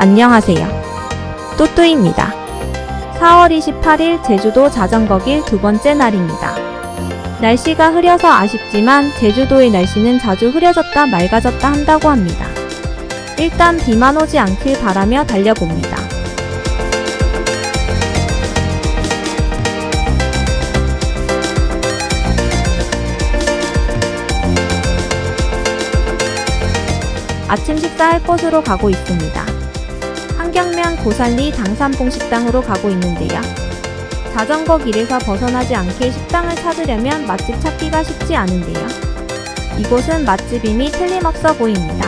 안녕하세요. 또또입니다. 4월 28일 제주도 자전거길 두 번째 날입니다. 날씨가 흐려서 아쉽지만 제주도의 날씨는 자주 흐려졌다 맑아졌다 한다고 합니다. 일단 비만 오지 않길 바라며 달려봅니다. 아침 식사할 곳으로 가고 있습니다. 한경면 고산리 당산봉식당으로 가고 있는데요. 자전거 길에서 벗어나지 않게 식당을 찾으려면 맛집 찾기가 쉽지 않은데요. 이곳은 맛집임이 틀림없어 보입니다.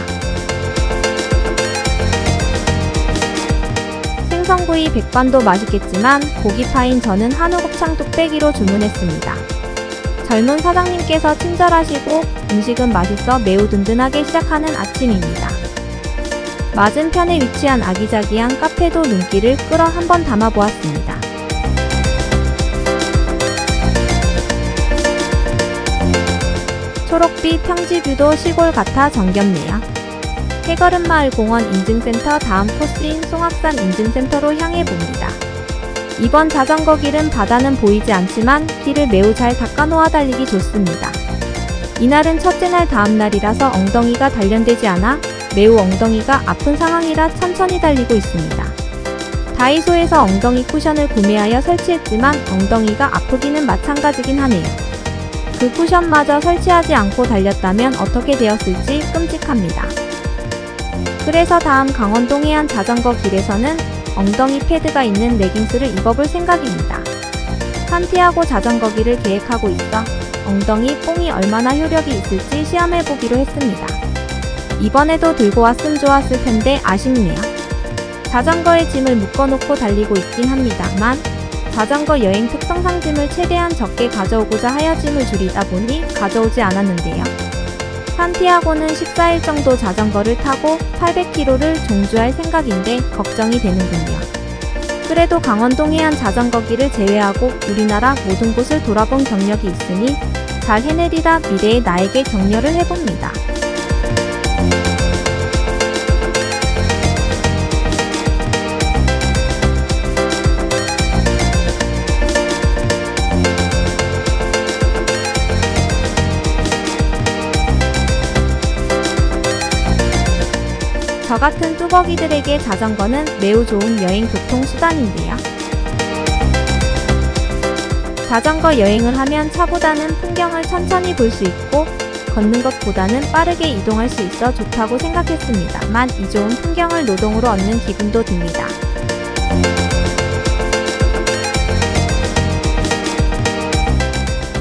생선구이 백반도 맛있겠지만 고기 파인 저는 한우 곱창 뚝배기로 주문했습니다. 젊은 사장님께서 친절하시고 음식은 맛있어 매우 든든하게 시작하는 아침입니다. 맞은편에 위치한 아기자기한 카페도 눈길을 끌어 한번 담아보았습니다. 초록빛 평지뷰도 시골 같아 정겹네요. 해거름마을 공원 인증센터 다음 코스인 송악산 인증센터로 향해 봅니다. 이번 자전거 길은 바다는 보이지 않지만 길을 매우 잘 닦아놓아 달리기 좋습니다. 이날은 첫째 날 다음 날이라서 엉덩이가 단련되지 않아 매우 엉덩이가 아픈 상황이라 천천히 달리고 있습니다. 다이소에서 엉덩이 쿠션을 구매하여 설치했지만 엉덩이가 아프기는 마찬가지긴 하네요. 그 쿠션마저 설치하지 않고 달렸다면 어떻게 되었을지 끔찍합니다. 그래서 다음 강원도 해안 자전거 길에서는 엉덩이 패드가 있는 레깅스를 입어볼 생각입니다. 산티아고 자전거 길을 계획하고 있어 엉덩이 뽕이 얼마나 효력이 있을지 시험해보기로 했습니다. 이번에도 들고 왔으면 좋았을 텐데 아쉽네요. 자전거에 짐을 묶어놓고 달리고 있긴 합니다만 자전거 여행 특성상 짐을 최대한 적게 가져오고자 하여 짐을 줄이다 보니 가져오지 않았는데요. 산티아고는 14일 정도 자전거를 타고 800km를 종주할 생각인데 걱정이 되는군요. 그래도 강원도 해안 자전거 길을 제외하고 우리나라 모든 곳을 돌아본 경력이 있으니 잘 해내리라 미래의 나에게 격려를 해봅니다. 저 같은 뚜벅이들에게 자전거는 매우 좋은 여행 교통수단인데요. 자전거 여행을 하면 차보다는 풍경을 천천히 볼 수 있고 걷는 것보다는 빠르게 이동할 수 있어 좋다고 생각했습니다만 이 좋은 풍경을 노동으로 얻는 기분도 듭니다.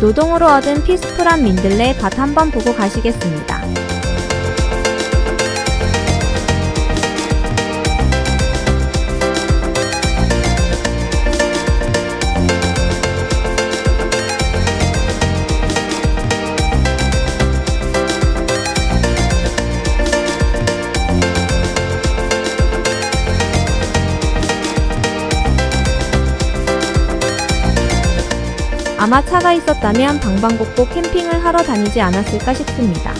노동으로 얻은 피스풀한 민들레 밭 한번 보고 가시겠습니다. 아마 차가 있었다면 방방곡곡 캠핑을 하러 다니지 않았을까 싶습니다.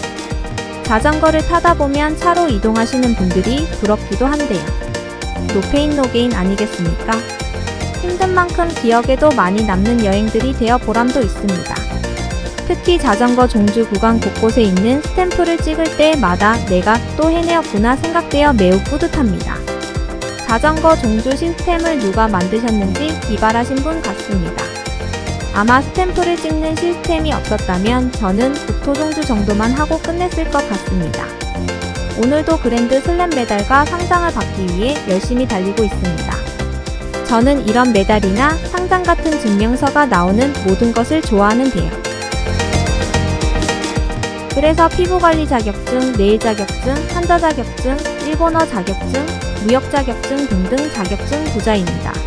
자전거를 타다 보면 차로 이동하시는 분들이 부럽기도 한데요. 노페인 노게인 아니겠습니까? 힘든 만큼 기억에도 많이 남는 여행들이 되어 보람도 있습니다. 특히 자전거 종주 구간 곳곳에 있는 스탬프를 찍을 때마다 내가 또 해내었구나 생각되어 매우 뿌듯합니다. 자전거 종주 시스템을 누가 만드셨는지 기발하신 분 같습니다. 아마 스탬프를 찍는 시스템이 없었다면 저는 국토종주 정도만 하고 끝냈을 것 같습니다. 오늘도 그랜드 슬램 메달과 상장을 받기 위해 열심히 달리고 있습니다. 저는 이런 메달이나 상장 같은 증명서가 나오는 모든 것을 좋아하는데요. 그래서 피부관리 자격증, 네일 자격증, 환자 자격증, 일본어 자격증, 무역 자격증 등등 자격증 부자입니다.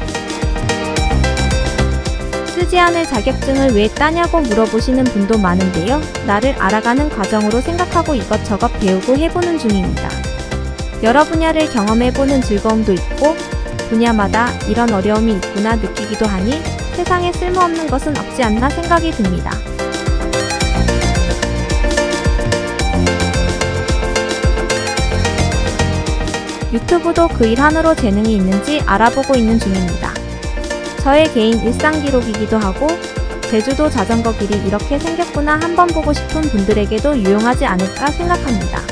쓰지 않을 자격증을 왜 따냐고 물어보시는 분도 많은데요. 나를 알아가는 과정으로 생각하고 이것저것 배우고 해보는 중입니다. 여러 분야를 경험해보는 즐거움도 있고 분야마다 이런 어려움이 있구나 느끼기도 하니 세상에 쓸모없는 것은 없지 않나 생각이 듭니다. 유튜브도 그 일 하느라 재능이 있는지 알아보고 있는 중입니다. 저의 개인 일상 기록이기도 하고 제주도 자전거 길이 이렇게 생겼구나 한번 보고 싶은 분들에게도 유용하지 않을까 생각합니다.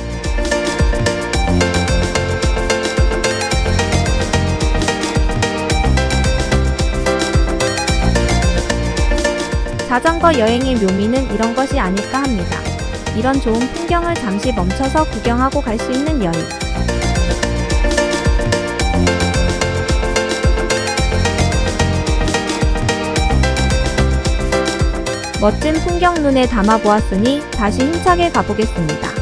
자전거 여행의 묘미는 이런 것이 아닐까 합니다. 이런 좋은 풍경을 잠시 멈춰서 구경하고 갈 수 있는 여행. 멋진 풍경 눈에 담아 보았으니 다시 힘차게 가보겠습니다.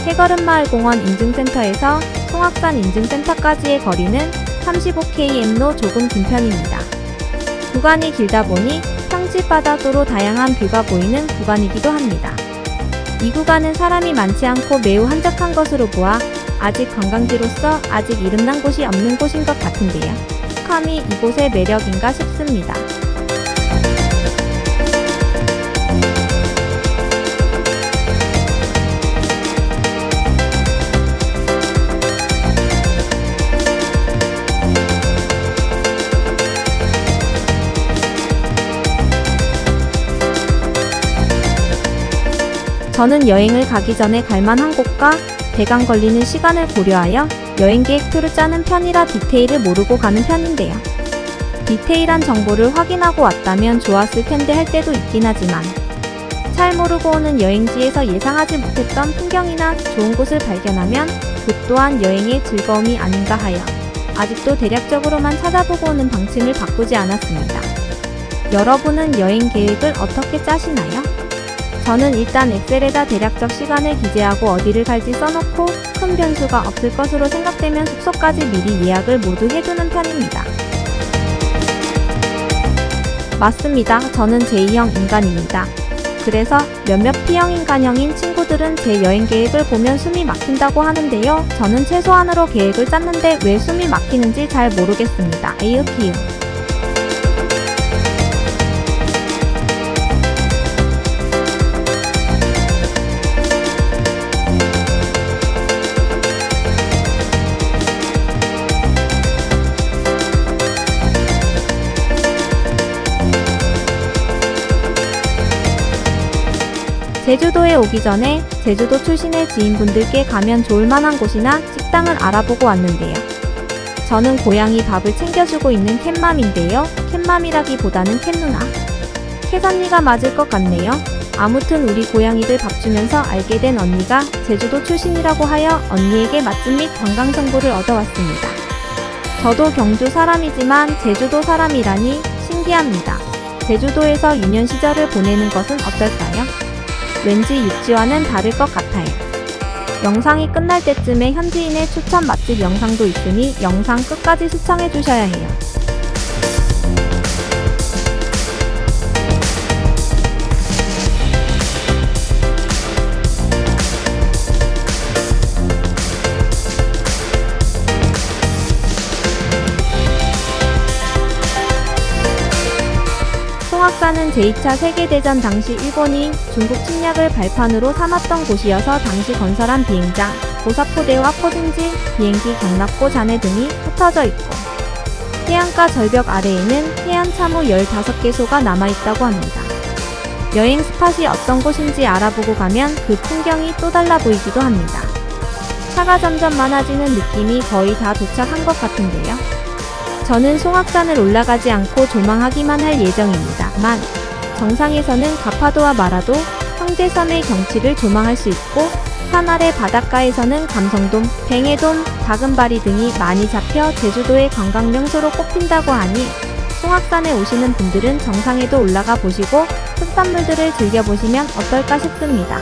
해거름마을공원 인증센터에서 송악산 인증센터까지의 거리는 35km로 조금 긴 편입니다. 구간이 길다 보니 평지바다도로 다양한 뷰가 보이는 구간이기도 합니다. 이 구간은 사람이 많지 않고 매우 한적한 것으로 보아 아직 관광지로서 아직 이름난 곳이 없는 곳인 것 같은데요. 감히 이곳의 매력인가 싶습니다. 저는 여행을 가기 전에 갈만한 곳과 대강 걸리는 시간을 고려하여 여행 계획표를 짜는 편이라 디테일을 모르고 가는 편인데요. 디테일한 정보를 확인하고 왔다면 좋았을 텐데 할 때도 있긴 하지만 잘 모르고 오는 여행지에서 예상하지 못했던 풍경이나 좋은 곳을 발견하면 그 또한 여행의 즐거움이 아닌가 하여 아직도 대략적으로만 찾아보고 오는 방침을 바꾸지 않았습니다. 여러분은 여행 계획을 어떻게 짜시나요? 저는 일단 엑셀에다 대략적 시간을 기재하고 어디를 갈지 써놓고 큰 변수가 없을 것으로 생각되면 숙소까지 미리 예약을 모두 해두는 편입니다. 맞습니다. 저는 J형 인간입니다. 그래서 몇몇 P형 인간형인 친구들은 제 여행 계획을 보면 숨이 막힌다고 하는데요. 저는 최소한으로 계획을 짰는데 왜 숨이 막히는지 잘 모르겠습니다. 에이으키유. 제주도에 오기 전에 제주도 출신의 지인분들께 가면 좋을 만한 곳이나 식당을 알아보고 왔는데요. 저는 고양이 밥을 챙겨주고 있는 캣맘인데요. 캣맘이라기보다는 캣누나. 캣언니가 맞을 것 같네요. 아무튼 우리 고양이들 밥 주면서 알게 된 언니가 제주도 출신이라고 하여 언니에게 맛집 및 관광 정보를 얻어왔습니다. 저도 경주 사람이지만 제주도 사람이라니 신기합니다. 제주도에서 유년 시절을 보내는 것은 어떨까요? 왠지 육지와는 다를 것 같아요. 영상이 끝날 때쯤에 현지인의 추천 맛집 영상도 있으니 영상 끝까지 시청해 주셔야 해요. 송악산은 제2차 세계대전 당시 일본이 중국 침략을 발판으로 삼았던 곳이어서 당시 건설한 비행장, 고사포대와 포진지, 비행기 경납고 잔해 등이 흩어져 있고 해안가 절벽 아래에는 해안 참호 15개소가 남아있다고 합니다. 여행 스팟이 어떤 곳인지 알아보고 가면 그 풍경이 또 달라 보이기도 합니다. 차가 점점 많아지는 느낌이 거의 다 도착한 것 같은데요. 저는 송악산을 올라가지 않고 조망하기만 할 예정입니다만 정상에서는 가파도와 마라도, 형제섬의 경치를 조망할 수 있고 산 아래 바닷가에서는 감성돔, 뱅에돔, 다금바리 등이 많이 잡혀 제주도의 관광 명소로 꼽힌다고 하니 송악산에 오시는 분들은 정상에도 올라가 보시고 특산물들을 즐겨보시면 어떨까 싶습니다.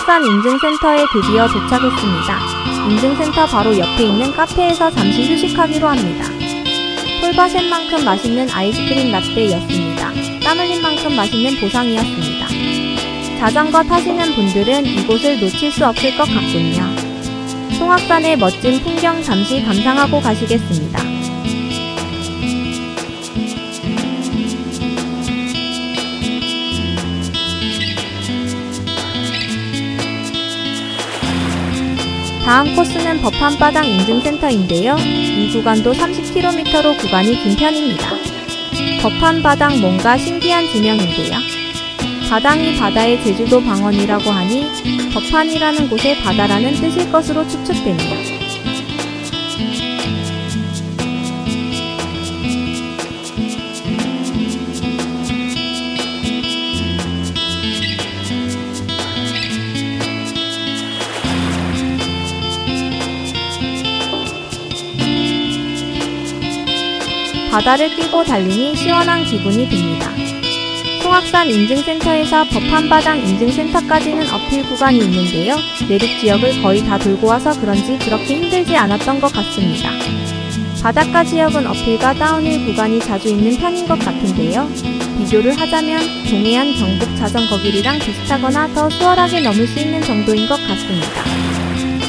송악산 인증센터에 드디어 도착했습니다. 인증센터 바로 옆에 있는 카페에서 잠시 휴식하기로 합니다. 폴바셋 만큼 맛있는 아이스크림 라떼였습니다. 땀 흘린 만큼 맛있는 보상이었습니다. 자전거 타시는 분들은 이곳을 놓칠 수 없을 것 같군요. 송악산의 멋진 풍경 잠시 감상하고 가시겠습니다. 다음 코스는 법한바당 인증센터인데요. 이 구간도 30km로 구간이 긴 편입니다. 법한바당 뭔가 신기한 지명인데요. 바당이 바다의 제주도 방언이라고 하니 법한이라는 곳에 바다라는 뜻일 것으로 추측되네요. 바다를 끼고 달리니 시원한 기분이 듭니다. 송악산 인증센터에서 법한바당 인증센터까지는 어필 구간이 있는데요. 내륙 지역을 거의 다 돌고 와서 그런지 그렇게 힘들지 않았던 것 같습니다. 바닷가 지역은 어필과 다운힐 구간이 자주 있는 편인 것 같은데요. 비교를 하자면 동해안 경북 자전거길이랑 비슷하거나 더 수월하게 넘을 수 있는 정도인 것 같습니다.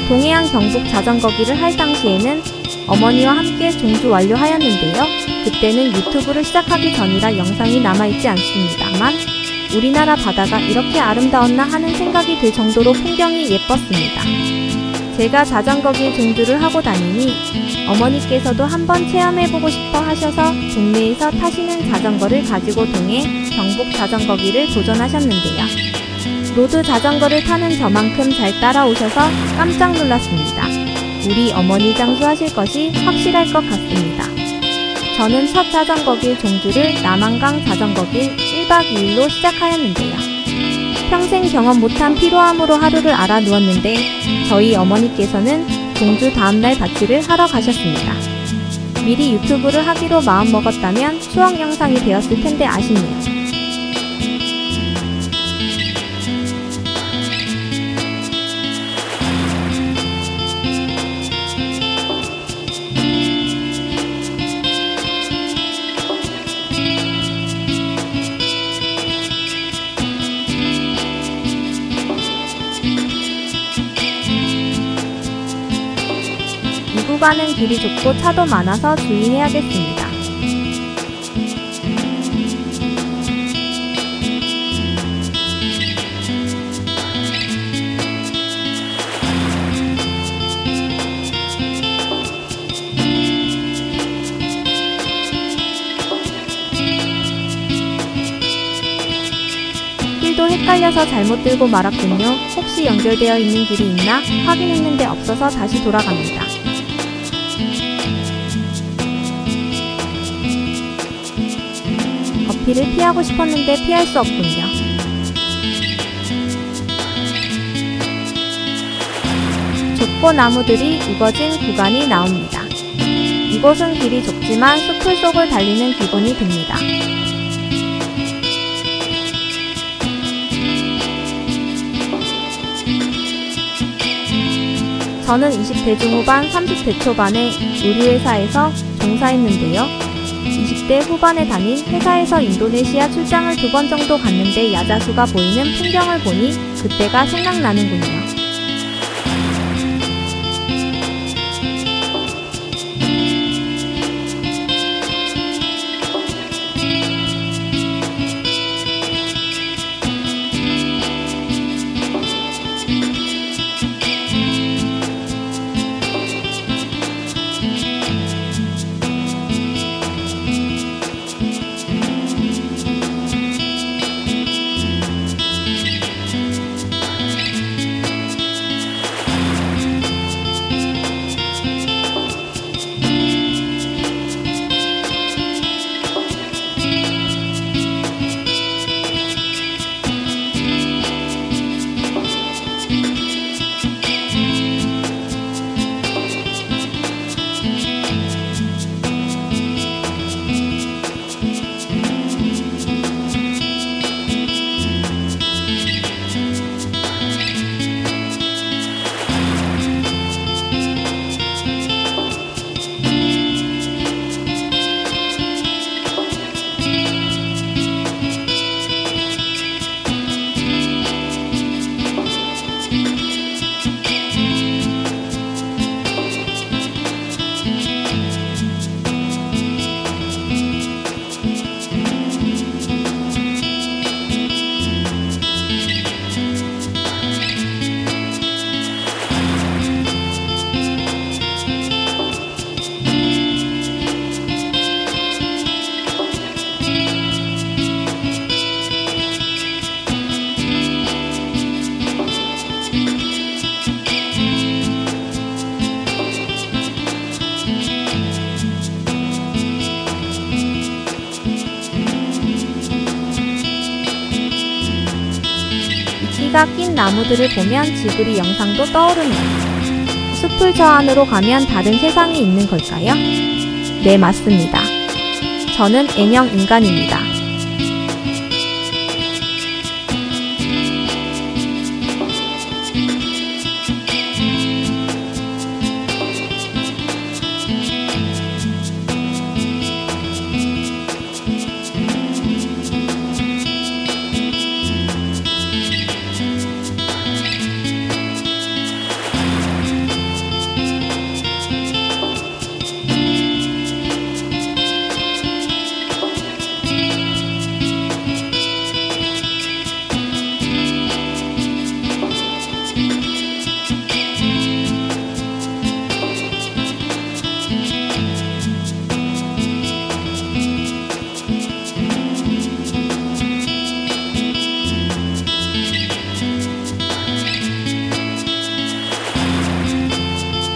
동해안 경북 자전거길을 할 당시에는 어머니와 함께 종주 완료하였는데요. 그때는 유튜브를 시작하기 전이라 영상이 남아있지 않습니다만 우리나라 바다가 이렇게 아름다웠나 하는 생각이 들 정도로 풍경이 예뻤습니다. 제가 자전거길 종주를 하고 다니니 어머니께서도 한번 체험해보고 싶어 하셔서 동네에서 타시는 자전거를 가지고 동해 경북 자전거길을 도전하셨는데요. 로드 자전거를 타는 저만큼 잘 따라오셔서 깜짝 놀랐습니다. 우리 어머니 장수하실 것이 확실할 것 같습니다. 저는 첫 자전거길 종주를 남한강 자전거길 1박 2일로 시작하였는데요. 평생 경험 못한 피로함으로 하루를 알아 누웠는데 저희 어머니께서는 종주 다음날 밭일을 하러 가셨습니다. 미리 유튜브를 하기로 마음먹었다면 추억 영상이 되었을 텐데 아쉽네요. 이 구간은 길이 좁고 차도 많아서 주의해야겠습니다. 길도 헷갈려서 잘못 들고 말았군요. 혹시 연결되어 있는 길이 있나 확인했는데 없어서 다시 돌아갑니다. 어필을 피하고 싶었는데 피할 수 없군요. 좁고 나무들이 우거진 구간이 나옵니다. 이곳은 길이 좁지만 숲을 속을 달리는 기분이 듭니다. 저는 20대 중후반, 30대 초반에 의류회사에서 종사했는데요. 20대 후반에 다닌 회사에서 인도네시아 출장을 2번 정도 갔는데 야자수가 보이는 풍경을 보니 그때가 생각나는군요. 글자 낀 나무들을 보면 지브리 영상도 떠오르네요. 숲을 저 안으로 가면 다른 세상이 있는 걸까요? 네, 맞습니다. 저는 N형 인간입니다.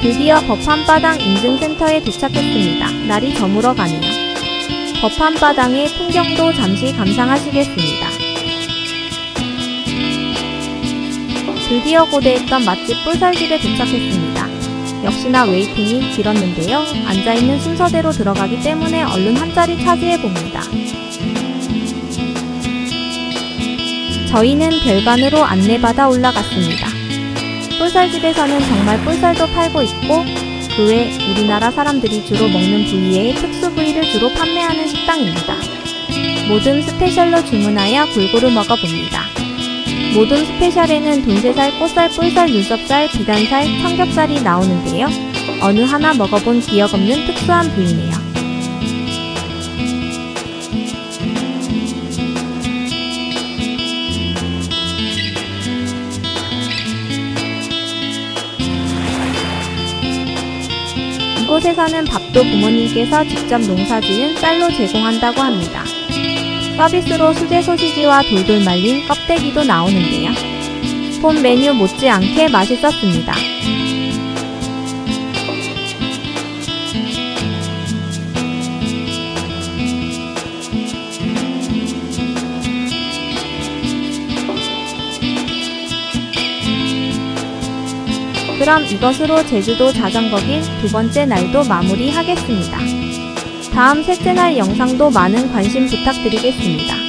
드디어 법한바당 인증센터에 도착했습니다. 날이 저물어 가네요. 법한바당의 풍경도 잠시 감상하시겠습니다. 드디어 고대했던 맛집 뿔살집에 도착했습니다. 역시나 웨이팅이 길었는데요. 앉아있는 순서대로 들어가기 때문에 얼른 한 자리 차지해봅니다. 저희는 별관으로 안내받아 올라갔습니다. 뿔살집에서는 정말 뿔살도 팔고 있고 그 외 우리나라 사람들이 주로 먹는 부위 외에 특수 부위를 주로 판매하는 식당입니다. 모든 스페셜로 주문하여 골고루 먹어봅니다. 모든 스페셜에는 돈새살, 꽃살, 뿔살, 눈썹살, 비단살, 청겹살이 나오는데요. 어느 하나 먹어본 기억 없는 특수한 부위네요. 이곳에서는 밥도 부모님께서 직접 농사지은 쌀로 제공한다고 합니다. 서비스로 수제 소시지와 돌돌 말린 껍데기도 나오는데요. 본 메뉴 못지않게 맛있었습니다. 그럼 이것으로 제주도 자전거길 두 번째 날도 마무리하겠습니다. 다음 셋째 날 영상도 많은 관심 부탁드리겠습니다.